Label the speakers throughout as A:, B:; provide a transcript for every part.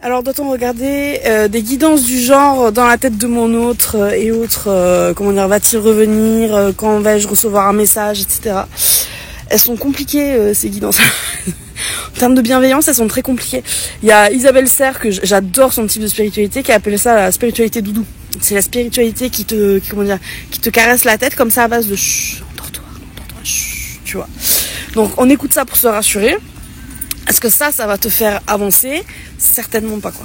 A: Alors doit-on regarder des guidances du genre dans la tête de mon autre et autres, comment dire, va-t-il revenir, quand vais-je recevoir un message, etc. Elles sont compliquées ces guidances. En termes de bienveillance, elles sont très compliquées. Il y a Isabelle Serre, que j'adore son type de spiritualité, qui appelle ça la spiritualité doudou. C'est la spiritualité qui te caresse la tête comme ça à base de chut, endors-toi, chut, tu vois. Donc on écoute ça pour se rassurer. Est-ce que ça va te faire avancer? Certainement pas, quoi.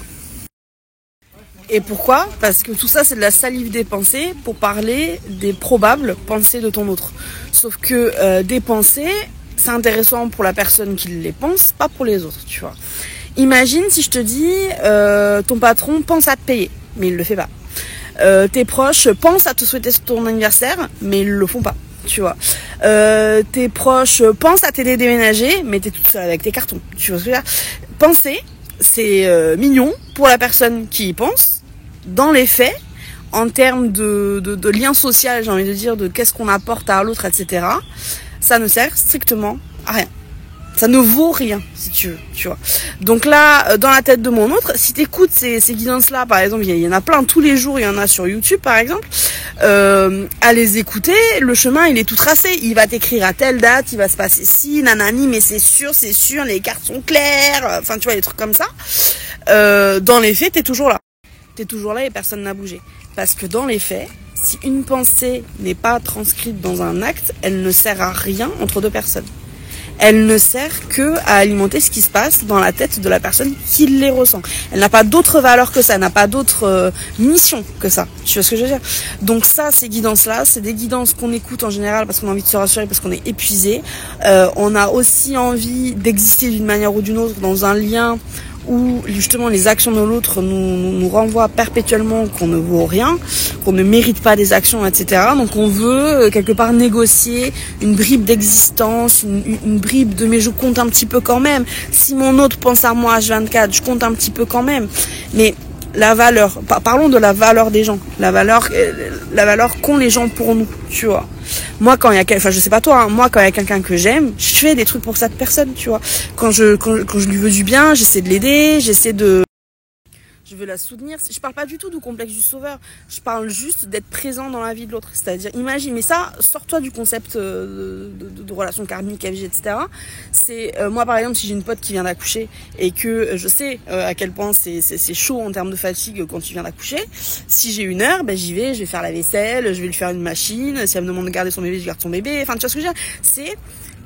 A: Et pourquoi? Parce que tout ça, c'est de la salive des pensées pour parler des probables pensées de ton autre. Sauf que des pensées, c'est intéressant pour la personne qui les pense, pas pour les autres, tu vois. Imagine si je te dis, ton patron pense à te payer, mais il le fait pas. Tes proches pensent à te souhaiter ton anniversaire, mais ils le font pas. Tu vois, tes proches pensent à t'aider à déménager, mais t'es toute seule avec tes cartons. Tu vois ce que je veux dire? Penser, c'est mignon pour la personne qui y pense. Dans les faits, en termes de lien social, j'ai envie de dire, de qu'est-ce qu'on apporte à l'autre, etc., ça ne sert strictement à rien. Ça ne vaut rien, si tu veux, tu vois. Donc là, dans la tête de mon autre, si t'écoutes ces guidances-là, par exemple, il y en a plein tous les jours, il y en a sur YouTube, par exemple, à les écouter, le chemin, il est tout tracé. Il va t'écrire à telle date, il va se passer ci, nanani, mais c'est sûr, les cartes sont claires, enfin, tu vois, des trucs comme ça. Dans les faits, t'es toujours là. T'es toujours là et personne n'a bougé. Parce que dans les faits, si une pensée n'est pas transcrite dans un acte, elle ne sert à rien entre deux personnes. Elle ne sert que à alimenter ce qui se passe dans la tête de la personne qui les ressent. Elle n'a pas d'autre valeur que ça, elle n'a pas d'autre mission que ça. Tu vois ce que je veux dire? Donc ça, ces guidances-là, c'est des guidances qu'on écoute en général parce qu'on a envie de se rassurer, parce qu'on est épuisé. On a aussi envie d'exister d'une manière ou d'une autre dans un lien où justement les actions de l'autre nous renvoient perpétuellement qu'on ne vaut rien, qu'on ne mérite pas des actions, etc. Donc on veut quelque part négocier une bribe d'existence, une bribe de mais je compte un petit peu quand même. Si mon autre pense à moi H24, je compte un petit peu quand même. Mais la valeur, parlons de la valeur des gens, la valeur qu'ont les gens pour nous, tu vois. Moi, quand il y a je sais pas toi, hein, moi, quand il y a quelqu'un que j'aime, je fais des trucs pour cette personne, tu vois. Quand je lui veux du bien, j'essaie de l'aider, je veux la soutenir. Je parle pas du tout du complexe du sauveur. Je parle juste d'être présent dans la vie de l'autre. C'est-à-dire, imagine, mais ça, sors-toi du concept de relation karmique, FG, etc. C'est, moi, par exemple, si j'ai une pote qui vient d'accoucher et que je sais à quel point c'est chaud en termes de fatigue quand tu viens d'accoucher, si j'ai une heure, ben, j'y vais, je vais faire la vaisselle, je vais lui faire une machine. Si elle me demande de garder son bébé, je garde son bébé. Enfin, tu vois ce que je veux dire?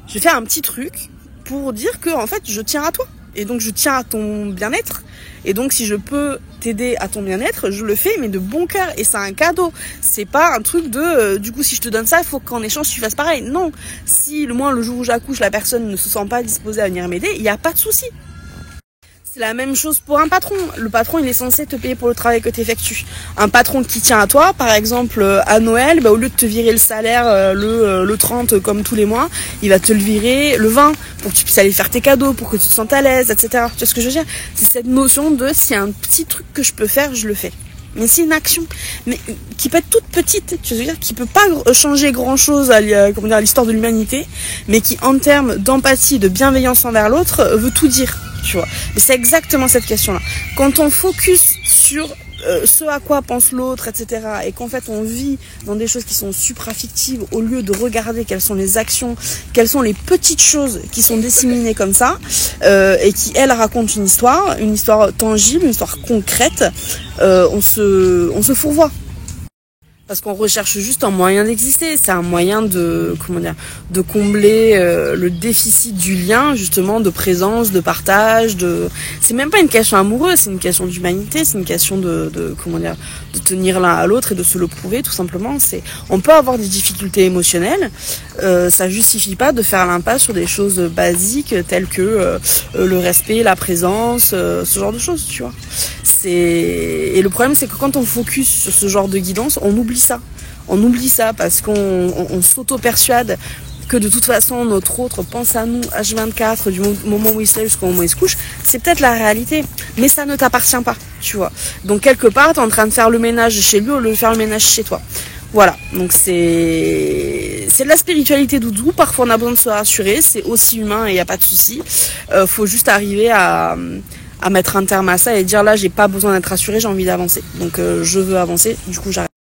A: Je vais faire un petit truc pour dire que, en fait, je tiens à toi. Et donc, je tiens à ton bien-être. Et donc, si je peux t'aider à ton bien-être, je le fais, mais de bon cœur. Et c'est un cadeau. C'est pas un truc du coup, si je te donne ça, il faut qu'en échange, tu fasses pareil. Non. Si, le jour où j'accouche, la personne ne se sent pas disposée à venir m'aider, il n'y a pas de souci. C'est la même chose pour un patron. Le patron, il est censé te payer pour le travail que tu effectues. Un patron qui tient à toi, par exemple, à Noël, au lieu de te virer le salaire le 30 comme tous les mois, il va te le virer le 20 pour que tu puisses aller faire tes cadeaux, pour que tu te sentes à l'aise, etc. Tu vois ce que je veux dire? C'est cette notion de s'il y a un petit truc que je peux faire, je le fais. Mais c'est une action, mais qui peut être toute petite, tu veux dire, qui peut pas changer grand chose à l'histoire de l'humanité, mais qui, en termes d'empathie, de bienveillance envers l'autre, veut tout dire. Tu vois. Mais c'est exactement cette question-là. Quand on focus sur ce à quoi pense l'autre, etc., et qu'en fait on vit dans des choses qui sont suprafictives au lieu de regarder quelles sont les actions, quelles sont les petites choses qui sont disséminées comme ça, et qui, elles, racontent une histoire tangible, une histoire concrète, on se fourvoie. Parce qu'on recherche juste un moyen d'exister, c'est un moyen de combler le déficit du lien, justement, de présence, de partage, c'est même pas une question amoureuse, c'est une question d'humanité, c'est une question de tenir l'un à l'autre et de se le prouver, tout simplement. On peut avoir des difficultés émotionnelles, ça justifie pas de faire l'impasse sur des choses basiques telles que le respect, la présence, ce genre de choses, tu vois. Et le problème, c'est que quand on focus sur ce genre de guidance, on oublie ça. On oublie ça parce qu'on s'auto-persuade que de toute façon, notre autre pense à nous H24 du moment où il se lève jusqu'au moment où il se couche. C'est peut-être la réalité, mais ça ne t'appartient pas, tu vois. Donc, quelque part, t'es en train de faire le ménage chez lui au lieu de faire le ménage chez toi. Voilà, donc c'est de la spiritualité doudou. Parfois, on a besoin de se rassurer, c'est aussi humain et il n'y a pas de souci. Faut juste arriver à à mettre un terme à ça et dire là j'ai pas besoin d'être rassurée, j'ai envie d'avancer. Donc je veux avancer, du coup j'arrête.